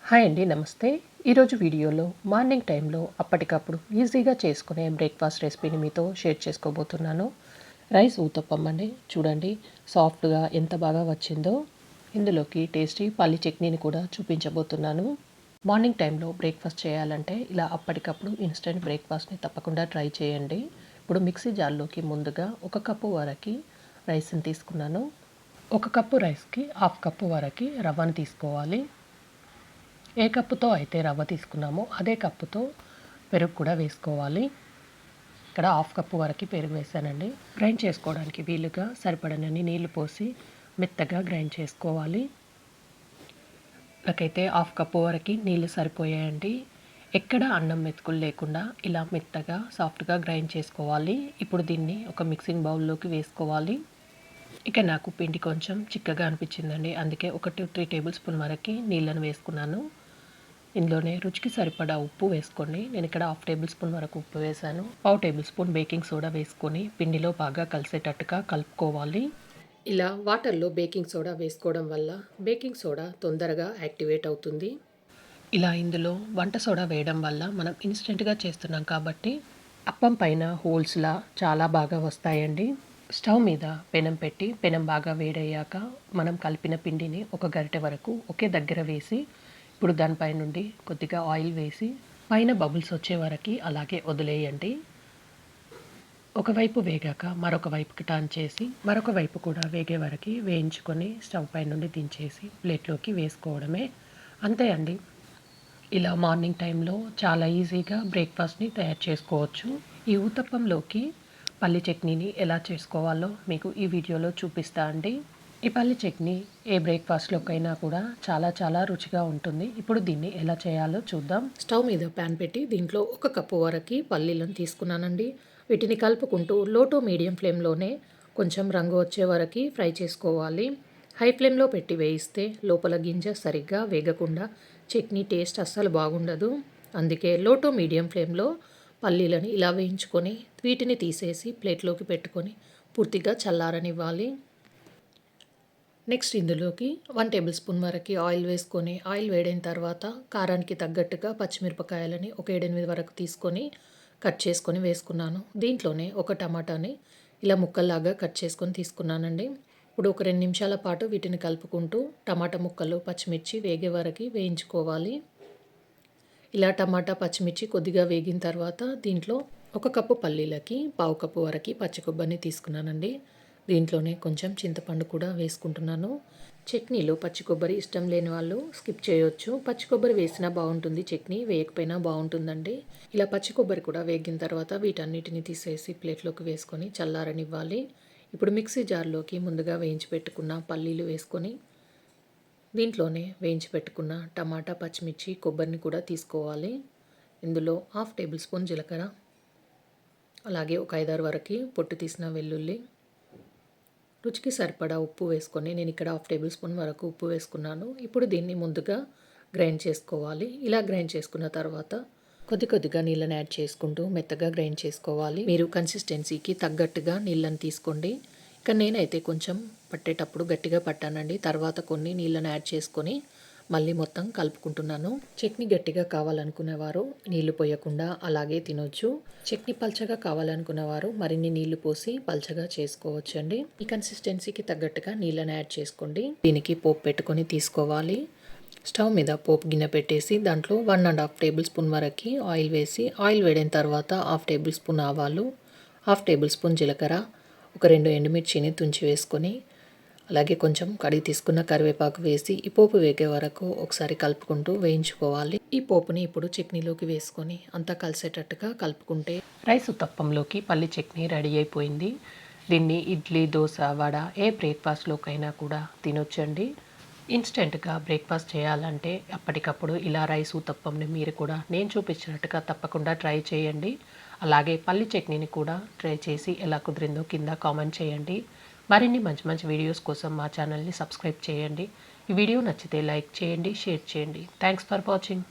Hi అండి, నమస్తే. ఈరోజు వీడియోలో మార్నింగ్ టైంలో అప్పటికప్పుడు ఈజీగా చేసుకునే బ్రేక్ఫాస్ట్ రెసిపీని మీతో షేర్ చేసుకోబోతున్నాను. రైస్ ఊతప్పం అండి. చూడండి సాఫ్ట్గా ఎంత బాగా వచ్చిందో. ఇందులోకి టేస్టీ పల్లి చట్నీని కూడా చూపించబోతున్నాను. మార్నింగ్ టైంలో బ్రేక్ఫాస్ట్ చేయాలంటే ఇలా అప్పటికప్పుడు ఇన్స్టెంట్ బ్రేక్ఫాస్ట్ని తప్పకుండా ట్రై చేయండి. ఇప్పుడు మిక్సీ జార్లోకి ముందుగా 1 కప్పు వరకు రైస్ని తీసుకున్నాను. 1 కప్పు రైస్కి 1/2 కప్పు వరకు రవ్వను తీసుకోవాలి. ఏ కప్పుతో అయితే రవ్వ తీసుకున్నామో అదే కప్పుతో పెరుగు కూడా వేసుకోవాలి. ఇక్కడ 1/2 కప్పు వరకు పెరుగు వేసానండి. గ్రైండ్ చేసుకోవడానికి వీలుగా సరిపడనన్ని నీళ్లు పోసి మెత్తగా గ్రైండ్ చేసుకోవాలి. నాకైతే 1/2 కప్పు వరకు నీళ్లు సరిపోయాయండి. ఎక్కడ అన్నం మెతుకులు లేకుండా ఇలా మెత్తగా సాఫ్ట్గా గ్రైండ్ చేసుకోవాలి. ఇప్పుడు దీన్ని ఒక మిక్సింగ్ బౌల్లోకి వేసుకోవాలి. ఇక నాకు పిండి కొంచెం చిక్కగా అనిపించిందండి, అందుకే 1 to 3 టేబుల్ స్పూన్ వరకు నీళ్ళను వేసుకున్నాను. ఇందులోనే రుచికి సరిపడా ఉప్పు వేసుకోండి. నేను ఇక్కడ 1/2 టేబుల్ స్పూన్ వరకు ఉప్పు వేసాను. 1/2 టేబుల్ స్పూన్ బేకింగ్ సోడా వేసుకొని పిండిలో బాగా కలిసేటట్టుగా కలుపుకోవాలి. ఇలా వాటర్లో బేకింగ్ సోడా వేసుకోవడం వల్ల బేకింగ్ సోడా తొందరగా యాక్టివేట్ అవుతుంది. ఇలా ఇందులో వంట సోడా వేయడం వల్ల మనం ఇన్స్టెంట్గా చేస్తున్నాం కాబట్టి అప్పం పైన హోల్స్లా చాలా బాగా వస్తాయండి. స్టవ్ మీద పెనం పెట్టి పెనం బాగా వేడయ్యాక మనం కలిపిన పిండిని ఒక గరిటె వరకు ఒకే దగ్గర వేసి ఇప్పుడు దానిపై నుండి కొద్దిగా ఆయిల్ వేసి పైన బబుల్స్ వచ్చే వరకు అలాగే వదిలేయండి. ఒకవైపు వేగాక మరొక వైపుకి టర్న్ చేసి మరొక వైపు కూడా వేగే వరకు వేయించుకొని స్టవ్ పై నుండి దించేసి ప్లేట్లోకి వేసుకోవడమే. అంతే అండి. ఇలా మార్నింగ్ టైంలో చాలా ఈజీగా బ్రేక్ఫాస్ట్ని తయారు చేసుకోవచ్చు. ఈ ఊతప్పంలోకి పల్లి చట్నీని ఎలా చేసుకోవాలో మీకు ఈ వీడియోలో చూపిస్తా అండి. ఈ పల్లి చట్నీ ఏ బ్రేక్ఫాస్ట్లోకైనా కూడా చాలా రుచిగా ఉంటుంది. ఇప్పుడు దీన్ని ఎలా చేయాలో చూద్దాం. స్టవ్ మీద ప్యాన్ పెట్టి దీంట్లో 1 కప్పు వరకు పల్లీలను తీసుకున్నానండి. వీటిని కలుపుకుంటూ లో టు మీడియం ఫ్లేమ్లోనే కొంచెం రంగు వచ్చే వరకు ఫ్రై చేసుకోవాలి. హై ఫ్లేమ్లో పెట్టి వేయిస్తే లోపల గింజ సరిగ్గా వేగకుండా చట్నీ టేస్ట్ అస్సలు బాగుండదు. అందుకే లో టు మీడియం ఫ్లేమ్లో పల్లీలను ఇలా వేయించుకొని వీటిని తీసేసి ప్లేట్లోకి పెట్టుకొని పూర్తిగా చల్లారనివ్వాలి. నెక్స్ట్ ఇందులోకి 1 టేబుల్ స్పూన్ వరకు ఆయిల్ వేసుకొని ఆయిల్ వేడైన తర్వాత కారానికి తగ్గట్టుగా పచ్చిమిరపకాయలని ఒక 7-8 వరకు తీసుకొని కట్ చేసుకొని వేసుకున్నాను. దీంట్లోనే ఒక టమాటాని ఇలా ముక్కల్లాగా కట్ చేసుకొని తీసుకున్నానండి. ఇప్పుడు ఒక 2 నిమిషాల పాటు వీటిని కలుపుకుంటూ టమాటా ముక్కలు పచ్చిమిర్చి వేగే వరకు వేయించుకోవాలి. ఇలా టమాటా పచ్చిమిర్చి కొద్దిగా వేగిన తర్వాత దీంట్లో 1 కప్పు పల్లీలకి 1/2 కప్పు వరకు పచ్చి కొబ్బరిని తీసుకున్నానండి. దీంట్లోనే కొంచెం చింతపండు కూడా వేసుకుంటున్నాను. చట్నీలో పచ్చి కొబ్బరి ఇష్టం లేని వాళ్ళు స్కిప్ చేయొచ్చు. పచ్చి కొబ్బరి వేసినా బాగుంటుంది, చట్నీ వేయకపోయినా బాగుంటుందండి. ఇలా పచ్చి కొబ్బరి కూడా వేగిన తర్వాత వీటన్నిటిని తీసేసి ప్లేట్లోకి వేసుకొని చల్లారనివ్వాలి. ఇప్పుడు మిక్సీ జార్లోకి ముందుగా వేయించి పెట్టుకున్న పల్లీలు వేసుకొని దీంట్లోనే వేయించి పెట్టుకున్న టమాటా పచ్చిమిర్చి కొబ్బరిని కూడా తీసుకోవాలి. ఇందులో 1/2 టేబుల్ స్పూన్ జీలకర్ర, అలాగే ఒక 5-6 వరకు పొట్టు తీసిన వెల్లుల్లి, రుచికి సరిపడా ఉప్పు వేసుకొని నేను ఇక్కడ 1/2 టేబుల్ స్పూన్ వరకు ఉప్పు వేసుకున్నాను. ఇప్పుడు దీన్ని ముందుగా గ్రైండ్ చేసుకోవాలి. ఇలా గ్రైండ్ చేసుకున్న తర్వాత కొద్దిగా నీళ్ళని యాడ్ చేసుకుంటూ మెత్తగా గ్రైండ్ చేసుకోవాలి. మీరు కన్సిస్టెన్సీకి తగ్గట్టుగా నీళ్ళని తీసుకోండి. ఇక నేనైతే కొంచెం పట్టేటప్పుడు గట్టిగా పట్టానండి. తర్వాత కొన్ని నీళ్ళని యాడ్ చేసుకొని మళ్ళీ మొత్తం కలుపుకుంటున్నాను. చట్నీ గట్టిగా కావాలనుకునేవారు నీళ్లు పోయకుండా అలాగే తినొచ్చు. చట్నీ పల్చగా కావాలనుకునేవారు మరిన్ని నీళ్లు పోసి పల్చగా చేసుకోవచ్చు అండి. ఈ కన్సిస్టెన్సీకి తగ్గట్టుగా నీళ్ళని యాడ్ చేసుకోండి. దీనికి పోపు పెట్టుకొని తీసుకోవాలి. స్టవ్ మీద పోపు గిన్నె పెట్టేసి దాంట్లో 1.5 టేబుల్ స్పూన్ వరకు ఆయిల్ వేసి ఆయిల్ వేడిన తర్వాత 1/2 టేబుల్ స్పూన్ ఆవాలు, 1/2 టేబుల్ స్పూన్ జీలకర్ర, ఒక 2 ఎండుమిర్చిని తుంచి వేసుకొని అలాగే కొంచెం కడిగి తీసుకున్న కరివేపాకు వేసి ఈ పోపు వేగే వరకు ఒకసారి కలుపుకుంటూ వేయించుకోవాలి. ఈ పోపుని ఇప్పుడు చట్నీలోకి వేసుకొని అంతా కలిసేటట్టుగా కలుపుకుంటే రైస్ ఉత్తప్పంలోకి పల్లి చట్నీ రెడీ అయిపోయింది. దీన్ని ఇడ్లీ, దోశ, వడ ఏ బ్రేక్ఫాస్ట్లోకైనా కూడా తినొచ్చండి. ఇన్స్టెంట్గా బ్రేక్ఫాస్ట్ చేయాలంటే అప్పటికప్పుడు ఇలా రైస్ ఉత్తప్పంని మీరు కూడా నేను చూపించినట్టుగా తప్పకుండా ట్రై చేయండి. అలాగే పల్లి చట్నీని కూడా ట్రై చేసి ఎలా కుదిరిందో కింద కామెంట్ చేయండి. మరిన్ని మంచి వీడియోస్ కోసం మా ఛానల్ని సబ్స్క్రైబ్ చేయండి. ఈ వీడియో నచ్చితే లైక్ చేయండి, షేర్ చేయండి. Thanks for watching.